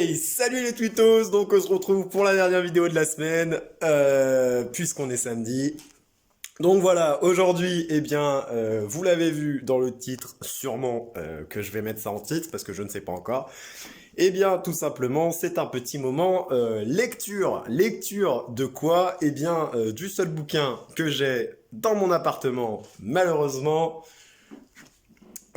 Hey, salut les twittos! Donc on se retrouve pour la dernière vidéo de la semaine, puisqu'on est samedi. Donc voilà, aujourd'hui, vous l'avez vu dans le titre, sûrement que je vais mettre ça en titre, parce que je ne sais pas encore. Eh bien, tout simplement, c'est un petit moment lecture. Lecture de quoi? Du seul bouquin que j'ai dans mon appartement, malheureusement.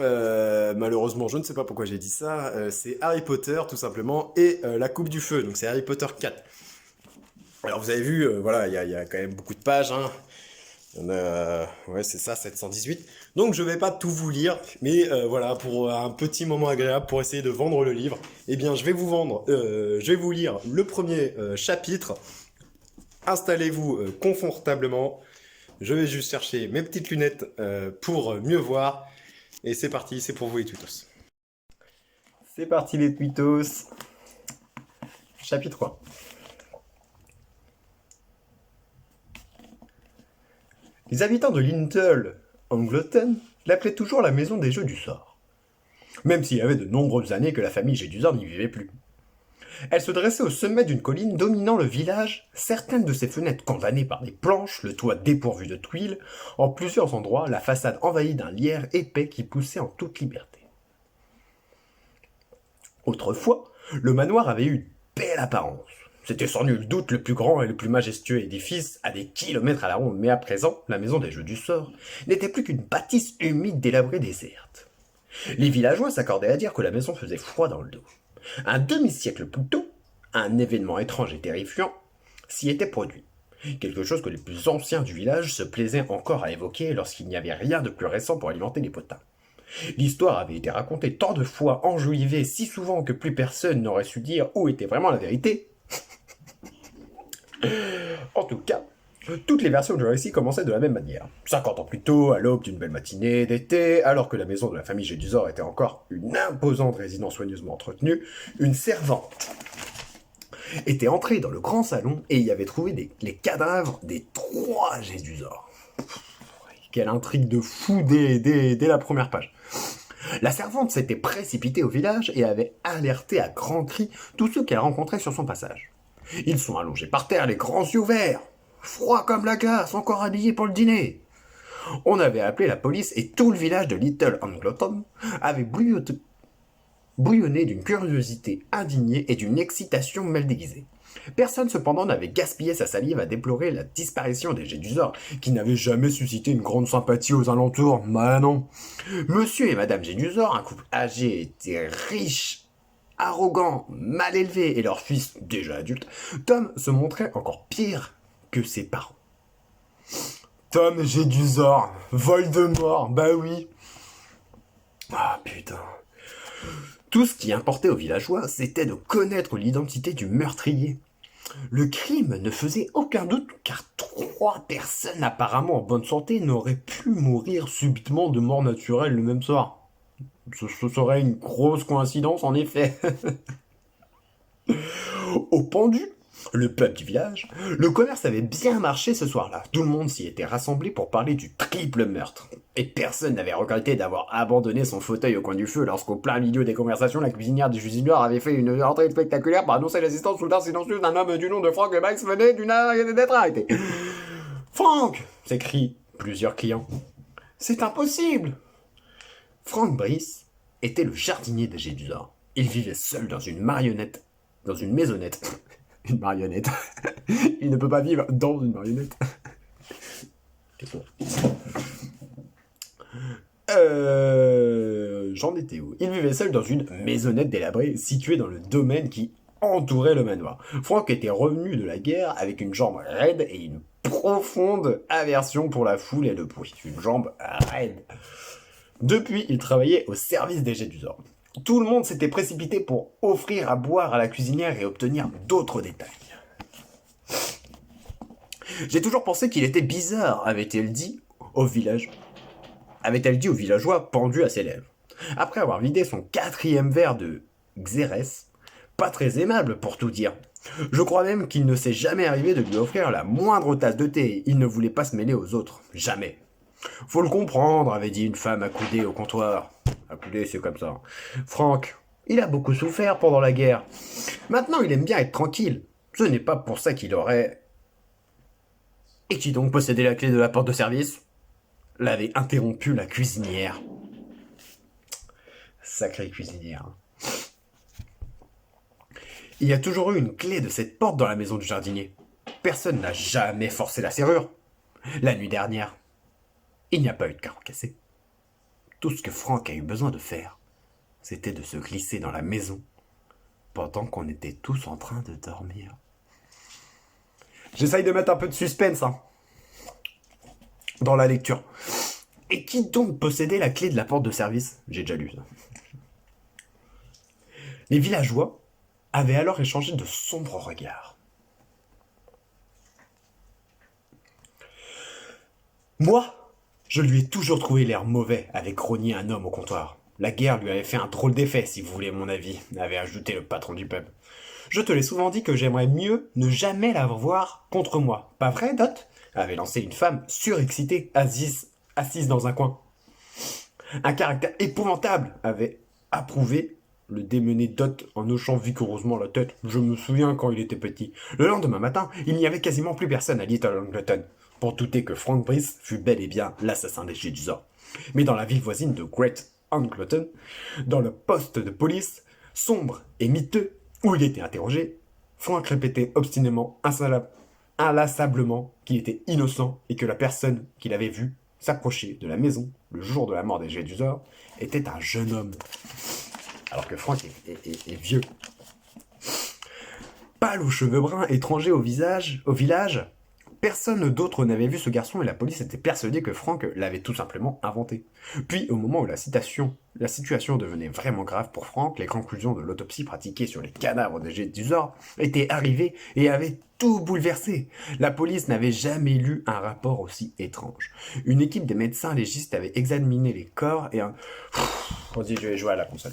Malheureusement, je ne sais pas pourquoi j'ai dit ça. C'est Harry Potter, tout simplement, et la Coupe du Feu. Donc c'est Harry Potter 4. Alors vous avez vu, voilà, il y a quand même beaucoup de pages. Hein. Il y en a, ouais, c'est ça, 718. Donc je vais pas tout vous lire, mais voilà, pour un petit moment agréable, pour essayer de vendre le livre, eh bien je vais vous lire le premier chapitre. Installez-vous confortablement. Je vais juste chercher mes petites lunettes pour mieux voir. Et c'est parti, c'est pour vous les twittos. C'est parti les twittos. Chapitre 3. Les habitants de Little Angleton l'appelaient toujours la maison des jeux du sort, même s'il y avait de nombreuses années que la famille Gédusor n'y vivait plus. Elle se dressait au sommet d'une colline dominant le village, certaines de ses fenêtres condamnées par des planches, le toit dépourvu de tuiles, en plusieurs endroits la façade envahie d'un lierre épais qui poussait en toute liberté. Autrefois, le manoir avait eu une belle apparence. C'était sans nul doute le plus grand et le plus majestueux édifice à des kilomètres à la ronde, mais à présent, la maison des jeux du sort n'était plus qu'une bâtisse humide délabrée déserte. Les villageois s'accordaient à dire que la maison faisait froid dans le dos. Un demi-siècle plus tôt, un événement étrange et terrifiant s'y était produit. Quelque chose que les plus anciens du village se plaisaient encore à évoquer lorsqu'il n'y avait rien de plus récent pour alimenter les potins. L'histoire avait été racontée tant de fois, enjolivée si souvent que plus personne n'aurait su dire où était vraiment la vérité. En tout cas, toutes les versions du récit commençaient de la même manière. 50 ans plus tôt, à l'aube d'une belle matinée d'été, alors que la maison de la famille Gédusor était encore une imposante résidence soigneusement entretenue, une servante était entrée dans le grand salon et y avait trouvé les cadavres des 3 Gédusor. Quelle intrigue de fou dès la première page. La servante s'était précipitée au village et avait alerté à grands cris tous ceux qu'elle rencontrait sur son passage. Ils sont allongés par terre, les grands yeux ouverts, froids comme la glace, encore habillés pour le dîner. On avait appelé la police et tout le village de Little Angleton avait bouillonné d'une curiosité indignée et d'une excitation mal déguisée. Personne cependant n'avait gaspillé sa salive à déplorer la disparition des Gédusor, qui n'avaient jamais suscité une grande sympathie aux alentours. Bah non. Monsieur et Madame Gédusor, un couple âgé, étaient riches, arrogants, mal élevés, et leur fils, déjà adulte, Tom, se montrait encore pire que ses parents. Tom Gédusor, Voldemort, bah oui. Ah putain. Tout ce qui importait aux villageois, c'était de connaître l'identité du meurtrier. Le crime ne faisait aucun doute, car 3 personnes apparemment en bonne santé n'auraient pu mourir subitement de mort naturelle le même soir. Ce serait une grosse coïncidence, en effet. Au pendu, le peuple du village, le commerce avait bien marché ce soir-là. Tout le monde s'y était rassemblé pour parler du triple meurtre. Et personne n'avait regretté d'avoir abandonné son fauteuil au coin du feu lorsqu'au plein milieu des conversations, la cuisinière du Gédusor avait fait une entrée spectaculaire pour annoncer l'existence soudain silencieuse d'un homme du nom de Frank Max venait d'être arrêté. Frank s'écrient plusieurs clients. C'est impossible. Frank Brice était le jardinier des Gédusor. Il vivait seul dans une maisonnette. Une marionnette. Il ne peut pas vivre dans une marionnette. J'en étais où? Il vivait seul dans une maisonnette délabrée située dans le domaine qui entourait le manoir. Frank était revenu de la guerre avec une jambe raide et une profonde aversion pour la foule et le bruit. Une jambe raide. Depuis, il travaillait au service des Gédusor. Tout le monde s'était précipité pour offrir à boire à la cuisinière et obtenir d'autres détails. J'ai toujours pensé qu'il était bizarre, avait-elle dit aux villageois pendu à ses lèvres. Après avoir vidé son 4e verre de Xérès, pas très aimable pour tout dire. Je crois même qu'il ne s'est jamais arrivé de lui offrir la moindre tasse de thé. Il ne voulait pas se mêler aux autres. Jamais. Faut le comprendre, avait dit une femme accoudée au comptoir. Accoudée, c'est comme ça. Franck Il a beaucoup souffert pendant la guerre. Maintenant, il aime bien être tranquille. Ce n'est pas pour ça qu'il aurait... Et qui donc possédait la clé de la porte de service? L'avait interrompu la cuisinière. Sacrée cuisinière. Il y a toujours eu une clé de cette porte dans la maison du jardinier. Personne n'a jamais forcé la serrure. La nuit dernière, il n'y a pas eu de carreau cassé. Tout ce que Franck a eu besoin de faire, c'était de se glisser dans la maison pendant qu'on était tous en train de dormir. J'essaye de mettre un peu de suspense dans la lecture. Et qui donc possédait la clé de la porte de service? J'ai déjà lu ça. Les villageois avaient alors échangé de sombres regards. Moi, je lui ai toujours trouvé l'air mauvais avec rogner un homme au comptoir. La guerre lui avait fait un drôle d'effet, si vous voulez mon avis, avait ajouté le patron du pub. Je te l'ai souvent dit que j'aimerais mieux ne jamais la voir contre moi. Pas vrai, Dot? Avait lancé une femme surexcitée, assise dans un coin. Un caractère épouvantable, avait approuvé le démené Dot en hochant vigoureusement la tête. Je me souviens quand il était petit. Le lendemain matin, il n'y avait quasiment plus personne à Little Angleton pour douter que Frank Brice fût bel et bien l'assassin des Jedusor. Mais dans la ville voisine de Great Angleton, dans le poste de police, sombre et miteux, où il était interrogé, Frank répétait obstinément, inlassablement, qu'il était innocent et que la personne qu'il avait vue s'approcher de la maison le jour de la mort des Jedusor était un jeune homme. Alors que Frank est vieux. Pâle aux cheveux bruns, étranger au village, personne d'autre n'avait vu ce garçon et la police était persuadée que Frank l'avait tout simplement inventé. Puis, au moment où la situation devenait vraiment grave pour Frank, les conclusions de l'autopsie pratiquée sur les cadavres des Jedusor étaient arrivées et avaient tout bouleversé. La police n'avait jamais lu un rapport aussi étrange. Une équipe de médecins légistes avait examiné les corps et un... Vas-y, je vais jouer à la console.